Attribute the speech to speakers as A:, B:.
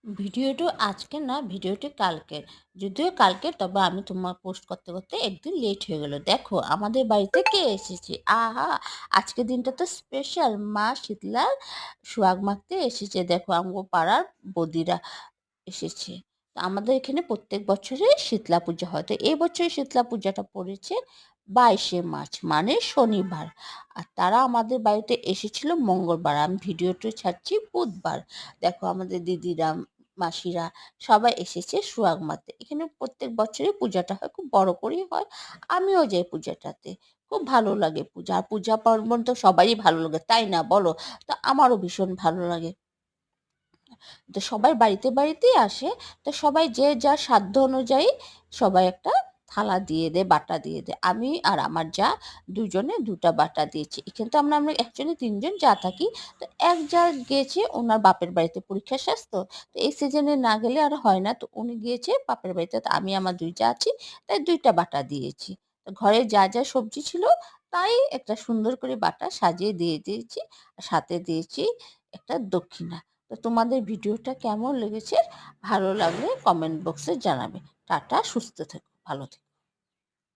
A: ভিডিওটা আজকে না, ভিডিওটি কালকের। যদিও কালকের, তবে আমি তোমার পোস্ট করতে, করতে একদিন লেট হয়ে গেল। দেখো আমাদের বাড়িতে কে এসেছে। আহা! আজকের দিনটা তো স্পেশাল। মা শীতলার সোহাগ মাখতে এসেছে। দেখো আমগো পাড়ার বৌদিরা এসেছে। তো আমাদের এখানে প্রত্যেক বছরে শীতলা পূজা হয়। তো এবছর শীতলা পূজাটা পড়েছে 22শে মার্চ মানে শনিবার। আর তারা আমাদের বাড়িতে এসেছিল মঙ্গলবার। আমি ভিডিওটা ছাড়ছি বুধবার। দেখো আমাদের দিদিরা, মাসিরা সবাই এসেছে সোহাগ মাখতে। এখানে প্রত্যেক বছরই পূজাটা হয়, খুব বড় করেই হয়। আমিও যাই পূজাটাতে। খুব ভালো লাগে পূজা। আর পূজা পার্বণ তো সবারই ভালো লাগে, তাই না বলো? তো আমারও ভীষণ ভালো লাগে। তো সবাই বাড়িতে বাড়িতেই আসে। তো সবাই যে যার সাধ্য অনুযায়ী সবাই একটা থালা দিয়ে দেয়, বাটা দিয়ে দেয়। আমি আর আমার যা দুজনে দুটা বাটা দিয়েছি। এখানে তো আমরা একচুয়ালি তিনজন যা থাকি। তো এক যা গিয়েছে ওনার বাপের বাড়িতে, পরীক্ষা শেষ তো। তো এই সিজনে না গেলে আর হয় না। তো উনি গিয়েছে বাপের বাড়িতে, তো আমি আমার দুই যা আছি, তাই দুইটা বাটা দিয়েছি। তো ঘরে যা যা সবজি ছিল তাই একটা সুন্দর করে বাটা সাজিয়ে দিয়ে দিয়েছি। আর সাথে দিয়েছি একটা দক্ষিণা। তো তোমাদের ভিডিওটা কেমন লেগেছে? ভালো লাগলে কমেন্ট বক্সে জানাবে। টাটা, সুস্থ থেকো, ভালো থেকো।